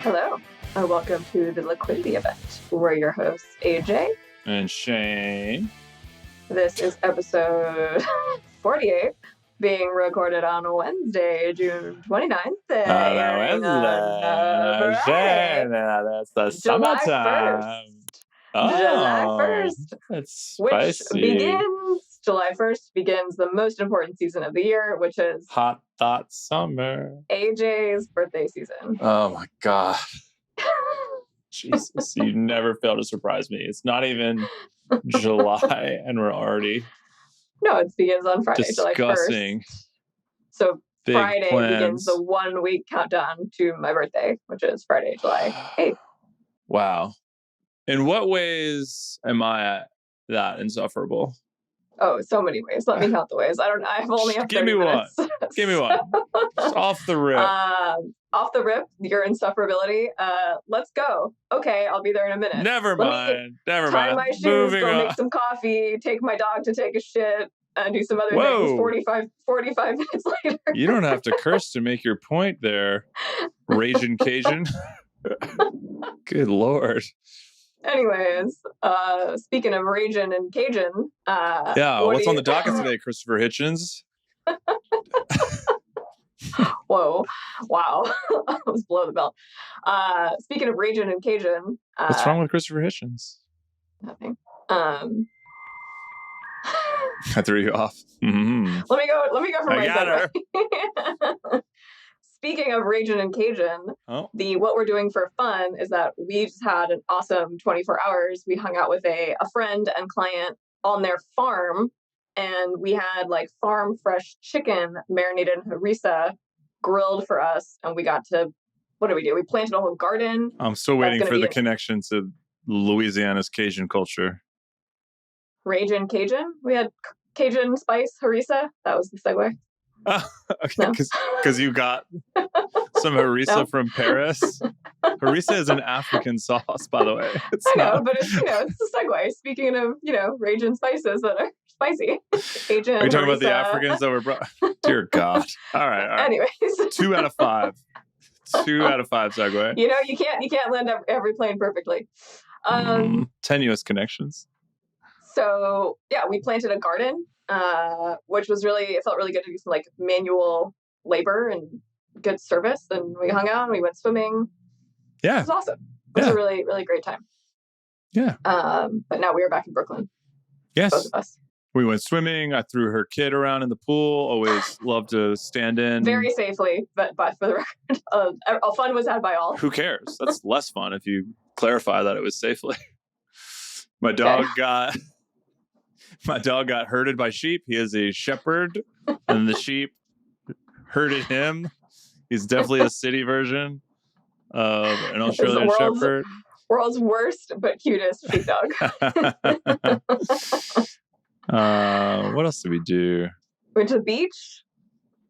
Hello, and welcome to the Liquidity event. We're your hosts, AJ and Shane. This is episode 48, being recorded on Wednesday, June 29th. Wednesday. That's the summertime. July 1st. That's spicy. July 1st begins the most important season of the year, which is Hot Dot Summer. AJ's birthday season. Oh my God. Jesus, you never fail to surprise me. It's not even July and we're already... No, it begins on Friday, discussing July 1st. So big Friday plans. begins the 1 week countdown to my birthday, which is Friday, July 8th. Wow. In what ways am I that insufferable? Oh, so many ways. Let me count the ways. I've only have 30 minutes. Give me one. Just off the rip. Off the rip, your insufferability. Let's go. Okay, I'll be there in a minute. Never mind. Tie my shoes, make some coffee, take my dog to take a shit, and do some other things 45 minutes later. You don't have to curse to make your point there, Ragin' Cajun. Good Lord. Anyways, speaking of Ragin' and Cajun. What's on the docket today, Christopher Hitchens? Whoa. Wow. I was below the belt. Speaking of Ragin' and Cajun. What's wrong with Christopher Hitchens? Nothing. I threw you off. Mm-hmm. Let me go for my segue. Speaking of Ragin' and Cajun, what we're doing for fun is that we just had an awesome 24 hours. We hung out with a friend and client on their farm, and we had like farm fresh chicken marinated in harissa grilled for us, and we got to, what did we do? We planted a whole garden. I'm still waiting for the connection to Louisiana's Cajun culture. Ragin' Cajun? We had Cajun spice harissa. That was the segue. Okay, because you got some harissa from Paris. Harissa is an African sauce, by the way. I know, but it's a segue. Speaking of, Ragin' spices that are spicy. Cajun, are you talking harissa. About the Africans that were brought? Dear God. All right. Anyways. 2 out of 5. 2 out of 5 segue. You can't land every plane perfectly. Tenuous connections. So we planted a garden, which was it felt really good to do some like manual labor and good service. And we hung out and we went swimming. Yeah. It was awesome. It was a really, really great time. Yeah. But now we are back in Brooklyn. Yes. Both of us. We went swimming. I threw her kid around in the pool. Always love to stand in. Very safely, but for the record, fun was had by all. Who cares? That's less fun if you clarify that it was safely. My dog got herded by sheep. He is a shepherd, and the sheep herded him. He's definitely a city version of an Australian shepherd. World's worst but cutest sheepdog. What else did we do? Went to the beach.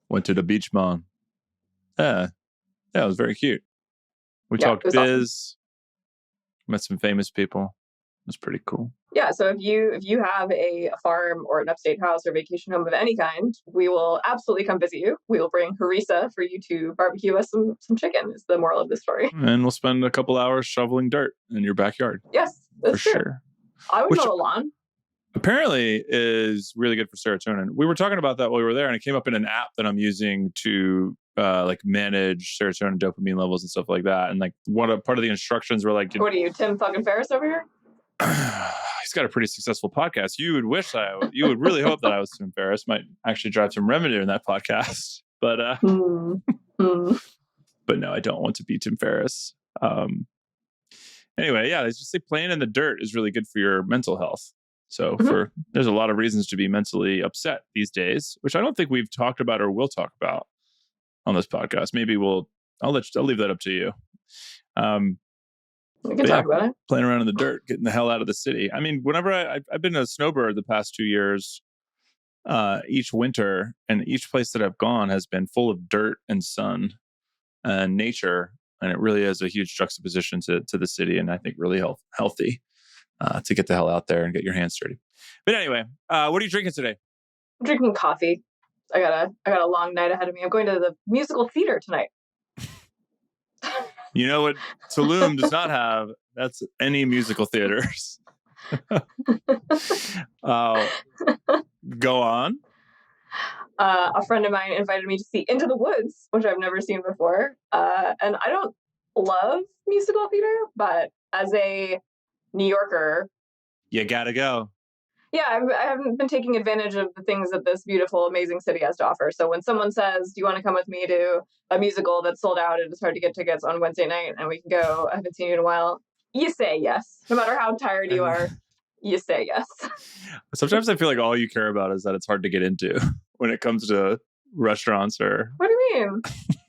Went to the beach, man. Yeah, it was very cute. We talked biz. Awesome. Met some famous people. It was pretty cool. Yeah, so if you have a farm or an upstate house or vacation home of any kind, we will absolutely come visit you. We will bring harissa for you to barbecue us some chicken, is the moral of the story. And we'll spend a couple hours shoveling dirt in your backyard. Yes, that's for true. Sure. I would mow the lawn. Apparently is really good for serotonin. We were talking about that while we were there, and it came up in an app that I'm using to manage serotonin, dopamine levels and stuff like that. And like part of the instructions were like, what are you, Tim fucking Ferriss over here? He's got a pretty successful podcast. You would really hope that I was Tim Ferriss. Might actually drive some revenue in that podcast. But but no, I don't want to be Tim Ferriss. Anyway, it's just like playing in the dirt is really good for your mental health. So there's a lot of reasons to be mentally upset these days, which I don't think we've talked about or will talk about on this podcast. Maybe I'll leave that up to you. We can talk about it. Playing around in the dirt, getting the hell out of the city. I mean, whenever I've been a snowbird the past 2 years, each winter, and each place that I've gone has been full of dirt and sun and nature. And it really is a huge juxtaposition to the city, and I think really healthy to get the hell out there and get your hands dirty. But anyway, what are you drinking today? I'm drinking coffee. I got a long night ahead of me. I'm going to the musical theater tonight. You know what Tulum does not have? That's any musical theaters. Go on. A friend of mine invited me to see Into the Woods, which I've never seen before. And I don't love musical theater, but as a New Yorker, you gotta go. Yeah, I haven't been taking advantage of the things that this beautiful, amazing city has to offer. So when someone says, do you want to come with me to a musical that's sold out and it's hard to get tickets on Wednesday night and we can go, I haven't seen you in a while, you say yes. No matter how tired you are, you say yes. Sometimes I feel like all you care about is that it's hard to get into when it comes to restaurants or... What do you mean?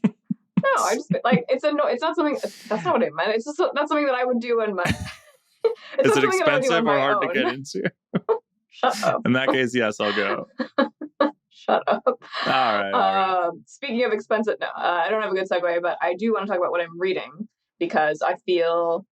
No, I just like it's not something. That's not what I meant. It's just not something that I would do in my. Is it expensive or hard to get into? Shut up. In that case, yes, I'll go. Shut up. All right. Speaking of expensive, no, I don't have a good segue, but I do want to talk about what I'm reading because I feel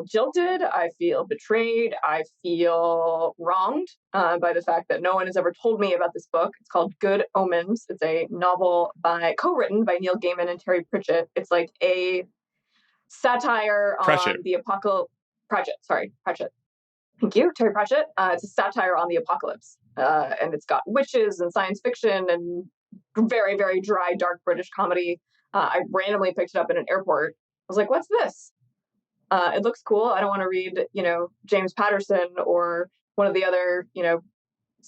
jilted. I feel betrayed. I feel wronged by the fact that no one has ever told me about this book. It's called Good Omens. It's a novel co-written by Neil Gaiman and Terry Pratchett. It's like a satire on the apocalypse. Pratchett. Thank you, Terry Pratchett. It's a satire on the apocalypse, and it's got witches and science fiction and very, very dry, dark British comedy. I randomly picked it up in an airport. I was like, "What's this?" It looks cool. I don't want to read, James Patterson or one of the other,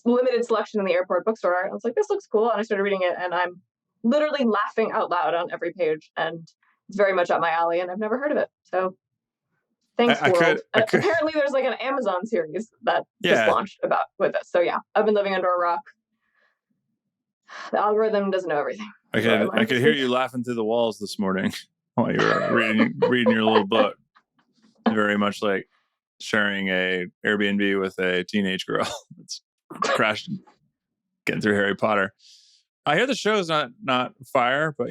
limited selection in the airport bookstore. I was like, this looks cool. And I started reading it and I'm literally laughing out loud on every page. And it's very much up my alley and I've never heard of it. So thanks, world. Apparently there's like an Amazon series that just launched with this. So yeah, I've been living under a rock. The algorithm doesn't know everything. I could hear you laughing through the walls this morning while you were reading your little book. Very much like sharing a Airbnb with a teenage girl that's crashed getting through Harry Potter. I hear the show's not fire, but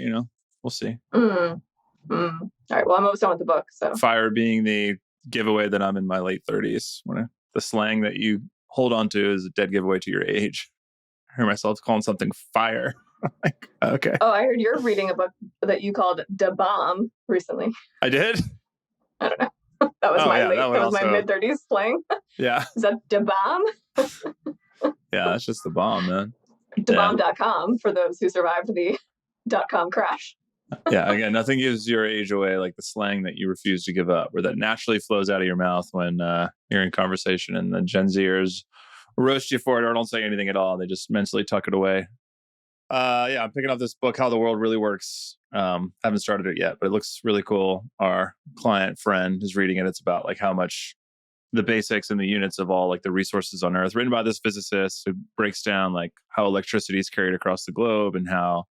we'll see. All right. Well, I'm almost done with the book. So fire being the giveaway that I'm in my late 30s. When the slang that you hold on to is a dead giveaway to your age. I hear myself calling something fire. Like, okay. Oh, I heard you're reading a book that you called Da Bomb recently. I did? I don't know. That was my mid-30s slang. Yeah. Is that Da Bomb? Yeah, that's just the bomb, man. DaBomb.com for those who survived the .com crash. Yeah, again, nothing gives your age away like the slang that you refuse to give up, where that naturally flows out of your mouth when you're in conversation and the Gen Zers roast you for it or don't say anything at all. They just mentally tuck it away. I'm picking up this book, How the World Really Works. Haven't started it yet, but it looks really cool. Our client friend is reading it. It's about like how much the basics and the units of all like the resources on Earth, written by this physicist who breaks down like how electricity is carried across the globe and how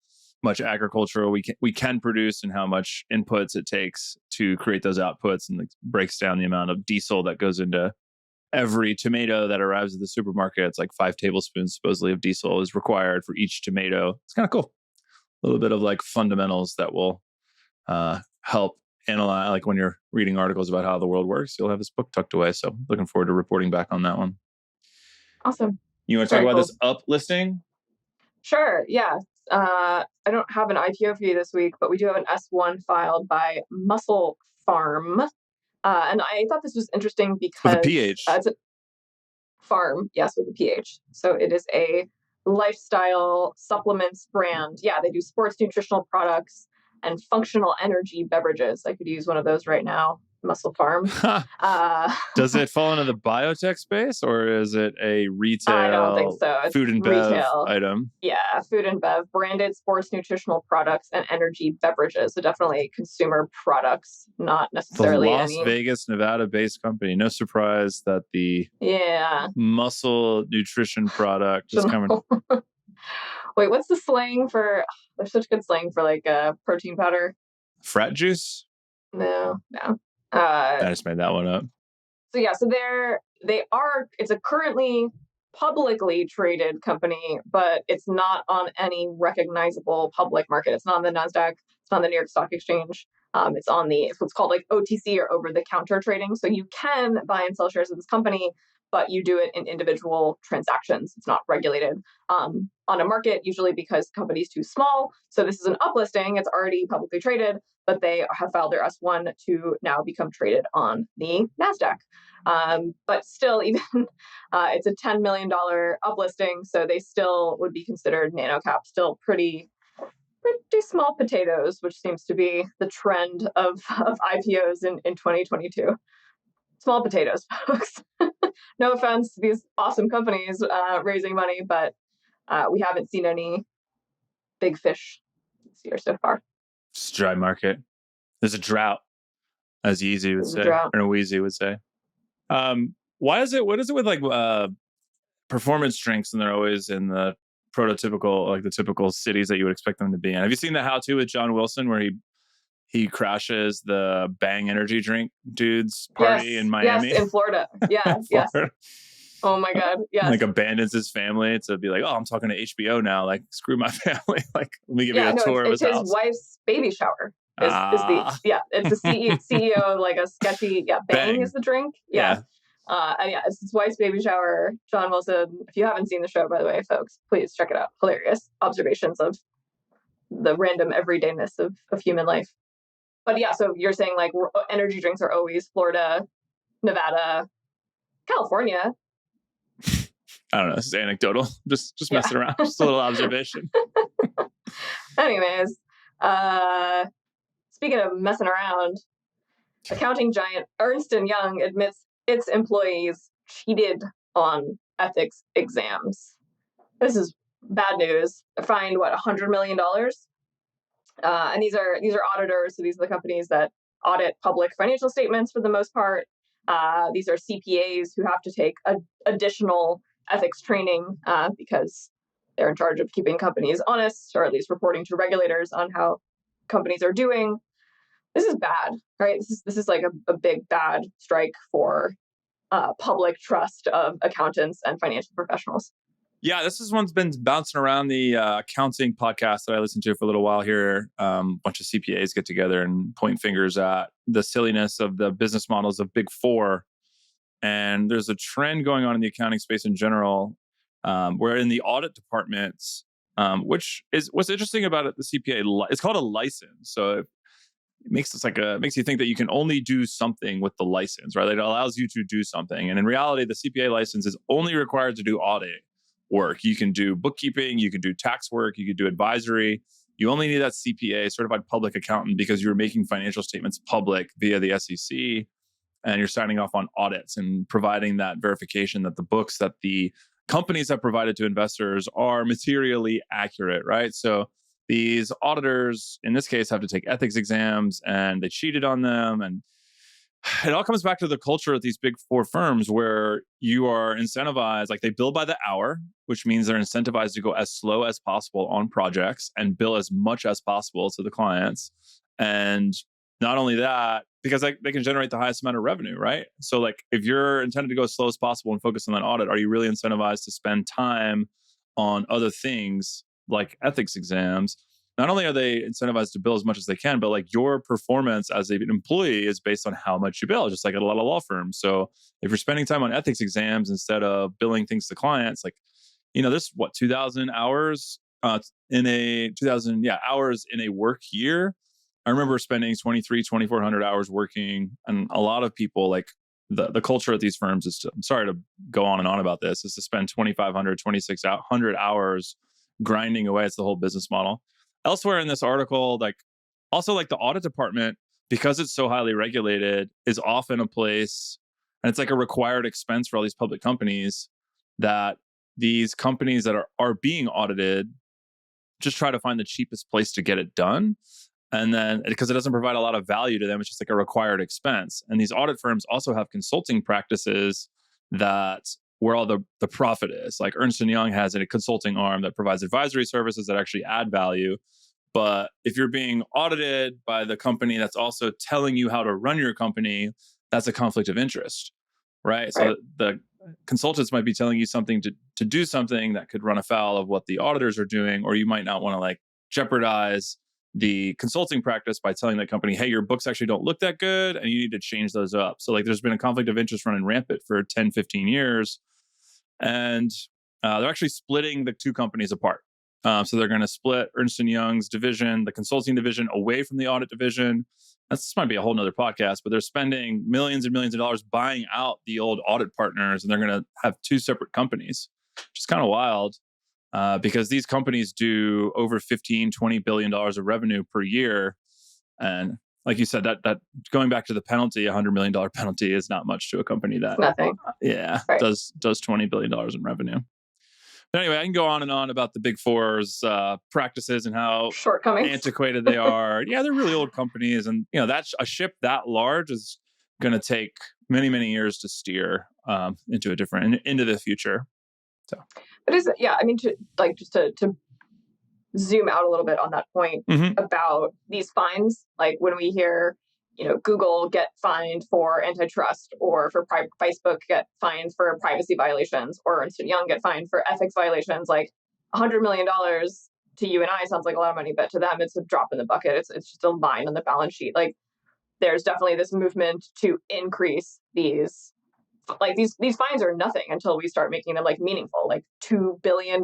much agriculture we can produce and how much inputs it takes to create those outputs, and like, breaks down the amount of diesel that goes into every tomato that arrives at the supermarket. It's like 5 tablespoons supposedly of diesel is required for each tomato. It's kind of cool. A little bit of like fundamentals that will help analyze, like when you're reading articles about how the world works, you'll have this book tucked away. So looking forward to reporting back on that one. Awesome. You want to talk about this up listing? Sure. Yeah. I don't have an IPO for you this week, but we do have an S1 filed by Muscle Farm. And I thought this was interesting because... With a PH. It's a farm, yes, with a PH. So it is a lifestyle supplements brand. Yeah, they do sports nutritional products and functional energy beverages. I could use one of those right now. Muscle Farm. Does it fall into the biotech space or is it a retail? I don't think so. It's food and bev item? Yeah, food and bev, branded sports nutritional products and energy beverages. So definitely consumer products, not necessarily the Las Vegas, Nevada-based company. No surprise that the muscle nutrition product is coming. Wait, what's the slang for? There's such good slang for like protein powder. Frat juice? No. I just made that one up. So it's a currently publicly traded company, but it's not on any recognizable public market. It's not on the NASDAQ. It's not on the New York Stock Exchange. It's what's called like OTC or over-the-counter trading. So you can buy and sell shares of this company, but you do it in individual transactions. It's not regulated on a market, usually because the company's too small. So this is an uplisting. It's already publicly traded, but they have filed their S1 to now become traded on the NASDAQ. But still, even it's a $10 million uplisting, so they still would be considered nanocaps, still pretty small potatoes, which seems to be the trend of IPOs in 2022. Small potatoes, folks. No offense to these awesome companies raising money, but we haven't seen any big fish this year so far. It's a dry market. There's a drought, as Yeezy would say, or Weezy would say. What is it with like performance drinks, and they're always in the prototypical, like the typical cities that you would expect them to be in? Have you seen the how-to with John Wilson where he crashes the Bang energy drink dudes party in Miami? Yes, in Florida. Yeah, yes. Oh my God, yes. Like abandons his family to be like, oh, I'm talking to HBO now. Like, screw my family. Like, let me give you a tour of his house. It's his wife's baby shower. It's the CEO of like a sketchy. Yeah, Bang is the drink. Yeah. It's his wife's baby shower. John Wilson. If you haven't seen the show, by the way, folks, please check it out. Hilarious observations of the random everydayness of human life. But yeah, so you're saying like energy drinks are always Florida, Nevada, California. I don't know. This is anecdotal. Just messing around. Just a little observation. Anyways, speaking of messing around, accounting giant Ernst Young admits its employees cheated on ethics exams. This is bad news. They're fined $100 million, and these are auditors. So these are the companies that audit public financial statements for the most part. These are CPAs who have to take additional ethics training because they're in charge of keeping companies honest, or at least reporting to regulators on how companies are doing. This is bad, right? This is like a big bad strike for public trust of accountants and financial professionals. Yeah, this is one's been bouncing around the accounting podcast that I listened to for a little while here. A bunch of CPAs get together and point fingers at the silliness of the business models of Big Four. And there's a trend going on in the accounting space in general, where in the audit departments, which is what's interesting about it, the CPA, it's called a license. So it makes you think that you can only do something with the license, right? It allows you to do something. And in reality, the CPA license is only required to do audit work. You can do bookkeeping, you can do tax work, you can do advisory. You only need that CPA, certified public accountant, because you're making financial statements public via the SEC. And you're signing off on audits and providing that verification that the books that the companies have provided to investors are materially accurate, right? So these auditors, in this case, have to take ethics exams, and they cheated on them. And it all comes back to the culture of these Big Four firms where you are incentivized, like they bill by the hour, which means they're incentivized to go as slow as possible on projects and bill as much as possible to the clients. And not only that, because they can generate the highest amount of revenue, right? So like if you're intended to go as slow as possible and focus on that audit, are you really incentivized to spend time on other things like ethics exams? Not only are they incentivized to bill as much as they can, but like your performance as an employee is based on how much you bill, just like at a lot of law firms. So if you're spending time on ethics exams instead of billing things to clients, like, there's 2,000 hours hours in a work year. I remember spending 2,400 hours working, and a lot of people, like the culture at these firms is I'm sorry to go on and on about this, is to spend 2,500, 2,600 hours grinding away. It's the whole business model. Elsewhere in this article, the audit department, because it's so highly regulated, is often a place, and it's like a required expense for all these public companies, that these companies that are being audited just try to find the cheapest place to get it done. And then because it doesn't provide a lot of value to them, it's just like a required expense. And these audit firms also have consulting practices that where all the profit is. Like Ernst Young has a consulting arm that provides advisory services that actually add value. But if you're being audited by the company that's also telling you how to run your company, that's a conflict of interest, right? So the consultants might be telling you something to do something that could run afoul of what the auditors are doing, or you might not want to jeopardize the consulting practice by telling that company, hey, your books actually don't look that good and you need to change those up. So there's been a conflict of interest running rampant for 10, 15 years. And they're actually splitting the two companies apart. So they're going to split Ernst Young's division, the consulting division, away from the audit division. This might be a whole nother podcast, but they're spending millions and millions of dollars buying out the old audit partners, and they're going to have two separate companies, which is kind of wild because these companies do over $15-20 billion of revenue per year. And like you said, that going back to the penalty, $100 million penalty is not much to a company that nothing. Does $20 billion in revenue. But anyway, I can go on and on about the Big Four's practices and how shortcomings, antiquated they are. Yeah, they're really old companies, and that's a ship that large is going to take many, many years to steer into the future. So, but to zoom out a little bit on that point about these fines, like when we hear, Google get fined for antitrust, or for Facebook get fined for privacy violations, or Ernst Young get fined for ethics violations, like $100 million to you and I sounds like a lot of money, but to them it's a drop in the bucket. It's just a line on the balance sheet. Like there's definitely this movement to increase these. Like these fines are nothing until we start making them like meaningful. Like $2 billion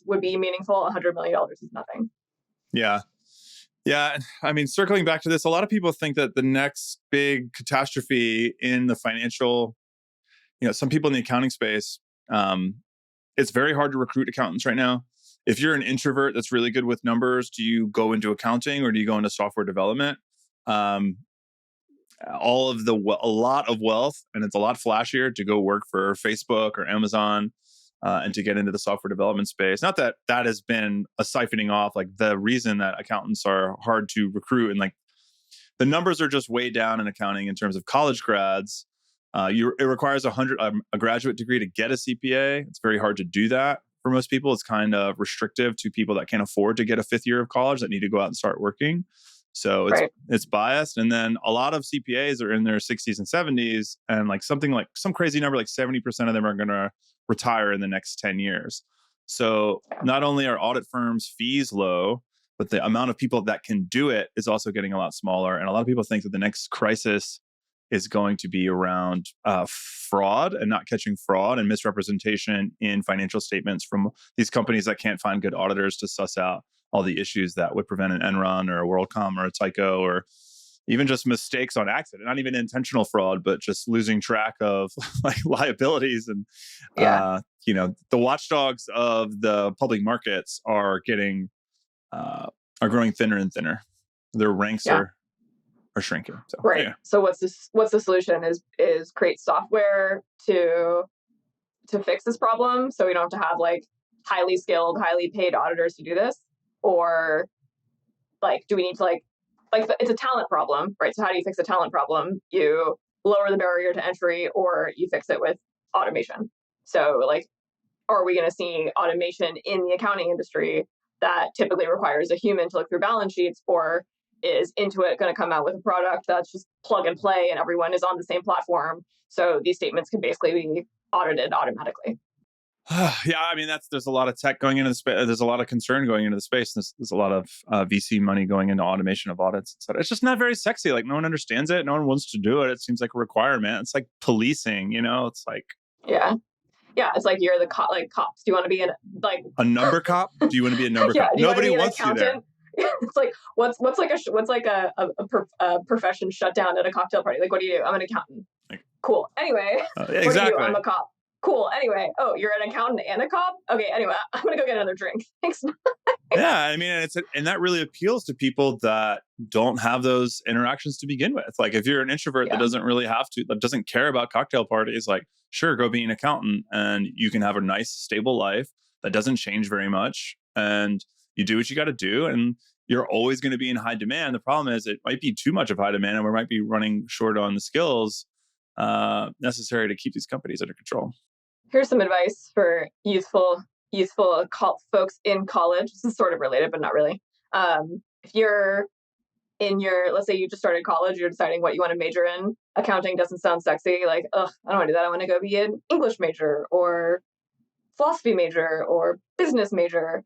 would be meaningful. $100 million is nothing. Yeah. I mean, circling back to this, a lot of people think that the next big catastrophe in the financial, some people in the accounting space, it's very hard to recruit accountants right now. If you're an introvert that's really good with numbers, do you go into accounting or do you go into software development? A lot of wealth, and it's a lot flashier to go work for Facebook or Amazon and to get into the software development space. Not that has been a siphoning off, like the reason that accountants are hard to recruit, and like the numbers are just way down in accounting in terms of college grads. It requires a graduate degree to get a CPA. It's very hard to do that for most people. It's kind of restrictive to people that can't afford to get a fifth year of college that need to go out and start working. So it's biased. And then a lot of CPAs are in their 60s and 70s, and like some crazy number, like 70% of them are going to retire in the next 10 years. So not only are audit firms' fees low, but the amount of people that can do it is also getting a lot smaller. And a lot of people think that the next crisis is going to be around fraud and not catching fraud and misrepresentation in financial statements from these companies that can't find good auditors to suss out all the issues that would prevent an Enron or a WorldCom or a Tyco, or even just mistakes on accident, not even intentional fraud, but just losing track of like liabilities. And, the watchdogs of the public markets are growing thinner and thinner. Their ranks are shrinking. So, right. Yeah. So what's the solution is create software to fix this problem. So we don't have to have like highly skilled, highly paid auditors to do this. Or like, do we need to like it's a talent problem, right? So how do you fix a talent problem? You lower the barrier to entry, or you fix it with automation. So like, are we going to see automation in the accounting industry that typically requires a human to look through balance sheets, or is Intuit going to come out with a product that's just plug and play and everyone is on the same platform? So these statements can basically be audited automatically. Yeah, I mean, there's a lot of tech going into the space. There's a lot of concern going into the space. There's a lot of VC money going into automation of audits, etc. It's just not very sexy. Like no one understands it. No one wants to do it. It seems like a requirement. It's like policing, It's like it's like you're the cops. Do you want to be a number cop? Do you want to be a number cop? Nobody wants you there. It's like what's like a profession shut down at a cocktail party? Like, what do you do? I'm an accountant. Cool. Anyway, exactly. What do you do? I'm a cop. Cool. Anyway, you're an accountant and a cop? Okay, anyway, I'm going to go get another drink. Thanks. Yeah, I mean, and that really appeals to people that don't have those interactions to begin with. Like if you're an introvert that doesn't care about cocktail parties, like sure, go be an accountant and you can have a nice, stable life that doesn't change very much. And you do what you got to do. And you're always going to be in high demand. The problem is it might be too much of high demand and we might be running short on the skills necessary to keep these companies under control. Here's some advice for youthful folks in college. This is sort of related, but not really. If you're let's say you just started college, you're deciding what you want to major in. Accounting doesn't sound sexy. Like, I don't want to do that. I want to go be an English major or philosophy major or business major.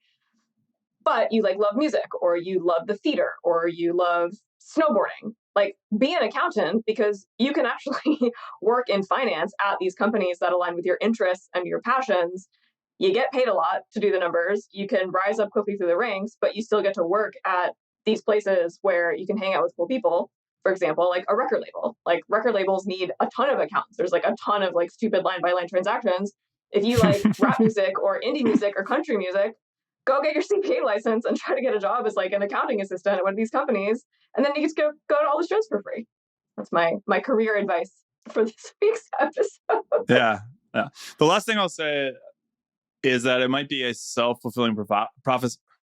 But you love music, or you love the theater, or you love snowboarding. Like, be an accountant, because you can actually work in finance at these companies that align with your interests and your passions you get paid a lot to do the numbers, you can rise up quickly through the ranks, but you still get to work at these places where you can hang out with cool people. For example, like a record label. Like record labels need a ton of accountants. There's like a ton of like stupid line by line transactions. If you like rap music or indie music or country music, go get your CPA license and try to get a job as like an accounting assistant at one of these companies, and then you get to go to all the shows for free. That's my career advice for this week's episode. Yeah. The last thing I'll say is that it might be a self-fulfilling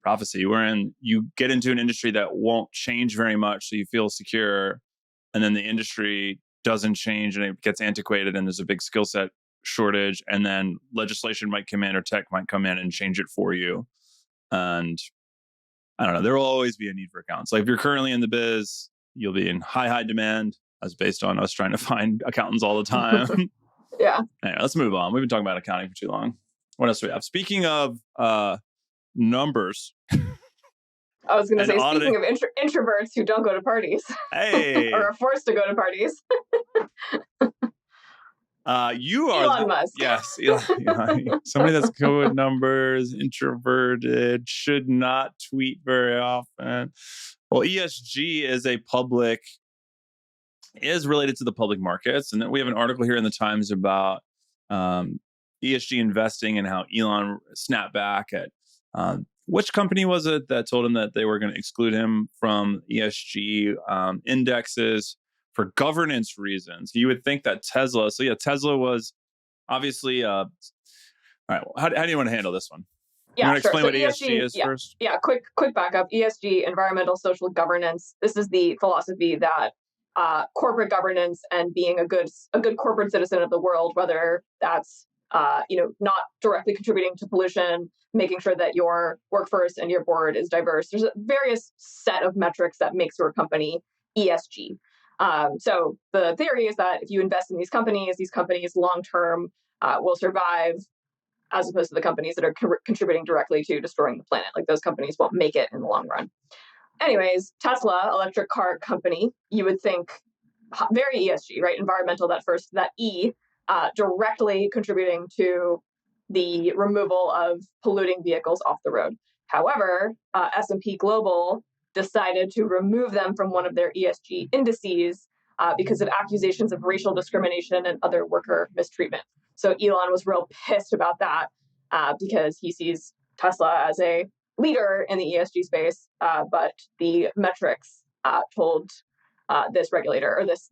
prophecy wherein you get into an industry that won't change very much, so you feel secure, and then the industry doesn't change and it gets antiquated and there's a big skill set shortage, and then legislation might come in or tech might come in and change it for you. And I don't know, there will always be a need for accountants. Like if you're currently in the biz, you'll be in high demand, as based on us trying to find accountants all the time. Yeah. Anyway, let's move on. We've been talking about accounting for too long. What else do we have? Speaking of numbers. I was going to say, speaking of introverts who don't go to parties. Hey. or are forced to go to parties. You are Elon Musk. Yes. Somebody that's good with numbers, introverted, should not tweet very often. Well, ESG is related to the public markets. And then we have an article here in the Times about ESG investing and how Elon snapped back at which company was it that told him that they were going to exclude him from ESG indexes for governance reasons. You would think that Tesla. So yeah, Tesla was obviously. All right, how do you want to handle this one? Yeah, you want to explain so what ESG is first? Yeah, quick backup. ESG, environmental social governance. This is the philosophy that corporate governance and being a good corporate citizen of the world, whether that's not directly contributing to pollution, making sure that your workforce and your board is diverse. There's a various set of metrics that makes your company ESG. So the theory is that if you invest in these companies long-term will survive, as opposed to the companies that are contributing directly to destroying the planet. Like those companies won't make it in the long run. Anyways, Tesla, electric car company, you would think very ESG, right? Environmental, that E, directly contributing to the removal of polluting vehicles off the road. However, S&P Global decided to remove them from one of their ESG indices because of accusations of racial discrimination and other worker mistreatment. So Elon was real pissed about that because he sees Tesla as a leader in the ESG space, but the metrics told this regulator or this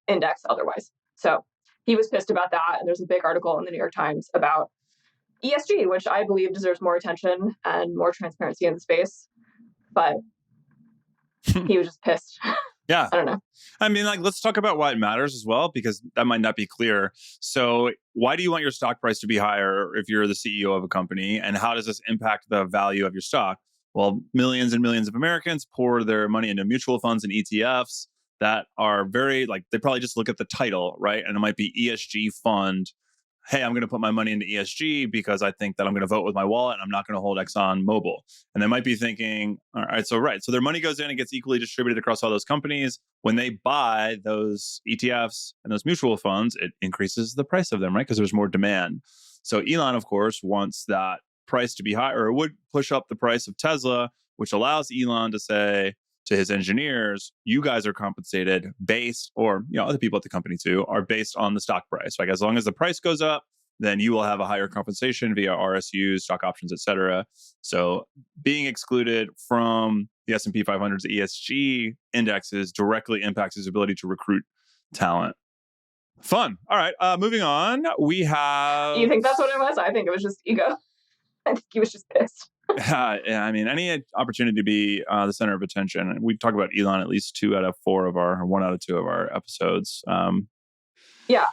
index otherwise. So he was pissed about that, and there's a big article in the New York Times about ESG, which I believe deserves more attention and more transparency in the space. But he was just pissed. Yeah. I don't know. I mean, let's talk about why it matters as well, because that might not be clear. So why do you want your stock price to be higher if you're the CEO of a company? And how does this impact the value of your stock? Well, millions and millions of Americans pour their money into mutual funds and ETFs that are very, they probably just look at the title, right? And it might be ESG fund. Hey, I'm going to put my money into ESG because I think that I'm going to vote with my wallet and I'm not going to hold ExxonMobil. And they might be thinking, all right. So their money goes in and gets equally distributed across all those companies. When they buy those ETFs and those mutual funds, it increases the price of them, right? Because there's more demand. So Elon, of course, wants that price to be higher, or it would push up the price of Tesla, which allows Elon to say to his engineers, you guys are compensated based, or other people at the company too, are based on the stock price. Like as long as the price goes up, then you will have a higher compensation via RSUs, stock options, etc. So being excluded from the S&P 500's ESG indexes directly impacts his ability to recruit talent. Fun. All right. Moving on. We have. You think that's what it was? I think it was just ego. I think he was just pissed. Yeah, I mean, any opportunity to be the center of attention. We talk about Elon at least 1 out of 2 of our episodes. Yeah,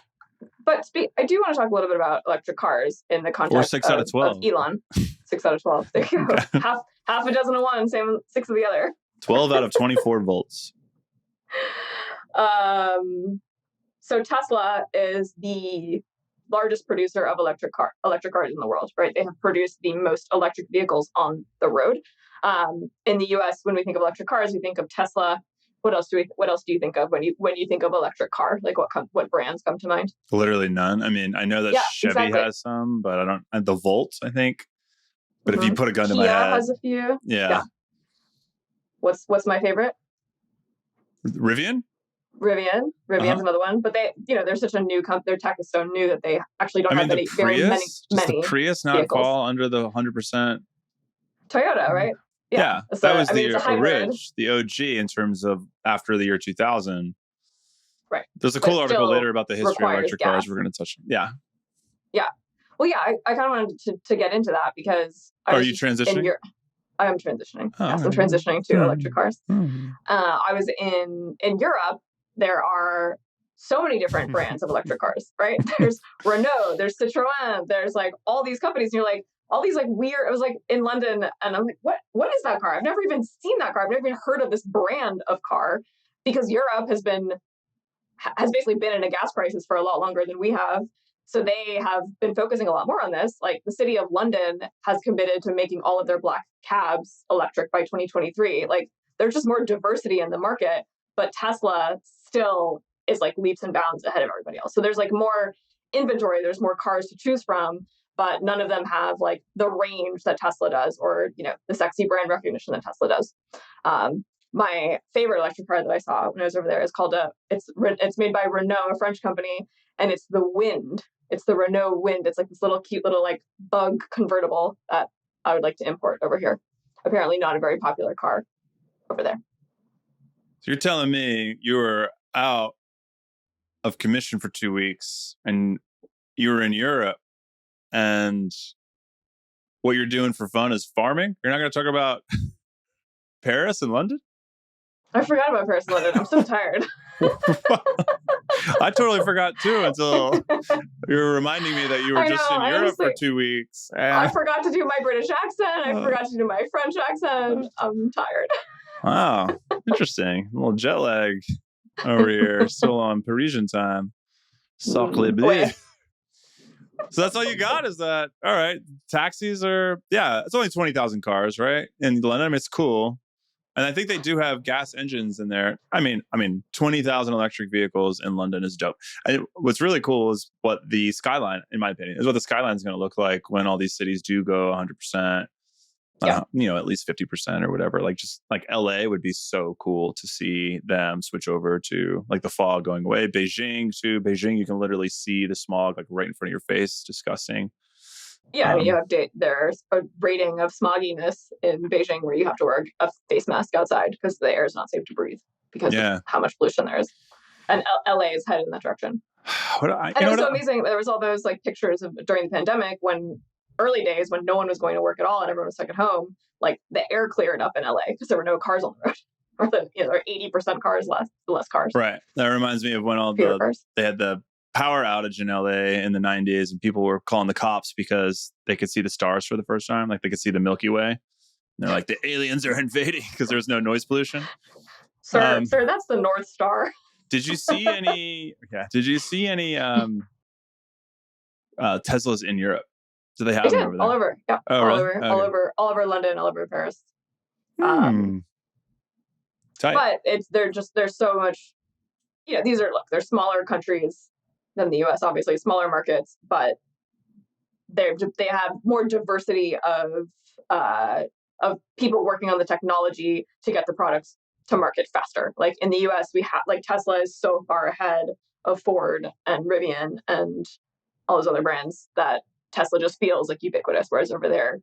but I do want to talk a little bit about electric cars in the context or 6 out of 12 of Elon. 6 out of 12. There you go. Okay. half a dozen of one, same 6 of the other. 12 out of 24 volts. So Tesla is the largest producer of electric cars in the world, right? They have produced the most electric vehicles on the road. In the US, when we think of electric cars, we think of Tesla. What else do you think of when you think of electric car? Like what brands come to mind? Literally none. I mean, I know that Chevy has some, but I don't. And the Volt, I think. But if you put a gun to my head, has a few. Yeah. What's my favorite? Rivian's another one. But they're such a new company. Their tech is so new that they actually don't have very many. Does the Prius not vehicles fall under the 100%? Toyota, right? Yeah, that was the OG in terms of after the year 2000. Right. There's a cool article later about the history of electric cars. We're going to touch on. Yeah. Yeah. Well, yeah, I kind of wanted to get into that because are you transitioning? I am transitioning. Oh, yes, I'm transitioning to electric cars. I was in Europe. There are so many different brands of electric cars, right? There's Renault, there's Citroën, there's like all these companies, and you're like, all these like weird, I was like in London and I'm like, what is that car? I've never even seen that car. I've never even heard of this brand of car, because Europe has basically been in a gas crisis for a lot longer than we have. So they have been focusing a lot more on this. Like the city of London has committed to making all of their black cabs electric by 2023. Like there's just more diversity in the market, but Tesla still is like leaps and bounds ahead of everybody else. So there's like more inventory, there's more cars to choose from, but none of them have like the range that Tesla does, or, the sexy brand recognition that Tesla does. My favorite electric car that I saw when I was over there is called it's made by Renault, a French company, and it's the Wind. It's the Renault Wind. It's like this little cute little like bug convertible that I would like to import over here. Apparently not a very popular car over there. So you're telling me you were out of commission for 2 weeks and you were in Europe, and what you're doing for fun is farming? You're not going to talk about Paris and London? I forgot about Paris and London. I'm so tired. I totally forgot too until you were reminding me that you were just in Europe for 2 weeks. I forgot to do my British accent. I forgot to do my French accent. I'm tired. Wow. Interesting. A little jet lag over here. Still on Parisian time. Sacre bleu. So that's all you got, is that, all right, taxis are, it's only 20,000 cars, right? In London, it's cool. And I think they do have gas engines in there. I mean, 20,000 electric vehicles in London is dope. What's really cool is what the skyline, in my opinion, is what the skyline is going to look like when all these cities do go 100%. At least 50% or whatever. Like just like LA would be so cool to see them switch over to like the fog going away. Beijing, you can literally see the smog like right in front of your face. Disgusting. Yeah, there's a rating of smogginess in Beijing where you have to wear a face mask outside because the air is not safe to breathe because of how much pollution there is. And LA is headed in that direction. It was so amazing. There was all those like pictures of during the pandemic, when early days when no one was going to work at all and everyone was stuck at home, like the air cleared up in LA because there were no cars on the road. Or there are 80% cars less cars. Right. That reminds me of when they had the power outage in LA in the 90s and people were calling the cops because they could see the stars for the first time. Like they could see the Milky Way. And they're like, the aliens are invading because there's no noise pollution. Sir, that's the North Star. Did you see any Teslas in Europe? Do they have them over there? All over. Yeah. Oh, all really? over, okay. all over London, all over Paris. Tight. But there's so much, they're smaller countries than the US, obviously smaller markets, but they have more diversity of people working on the technology to get the products to market faster. Like in the US, we have like Tesla is so far ahead of Ford and Rivian and all those other brands that Tesla just feels like ubiquitous, whereas over there,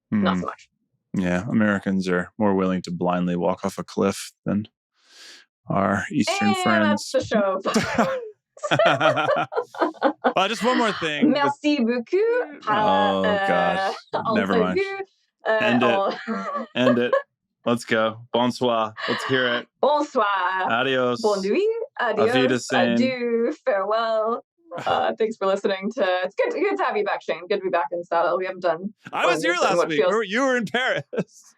not so much. Yeah, Americans are more willing to blindly walk off a cliff than our Eastern friends. That's the show. Well, just one more thing. Merci beaucoup. Oh, gosh. Never mind. End it. Let's go. Bonsoir. Let's hear it. Bonsoir. Adios. Bonne nuit. Adios. Adieu. Farewell. Thanks for listening to. It's good to have you back, Shane. Good to be back in the saddle. We haven't done. I was here last week. You were in Paris.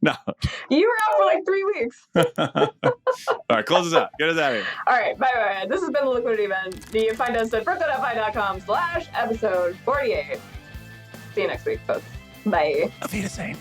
No. You were out for like 3 weeks. All right, close us out. Get us out of here. All right, bye. This has been the Liquidity Event. You can find us at crypto.fi.com/episode 48. See you next week, folks. Bye. Auf Wiedersehen.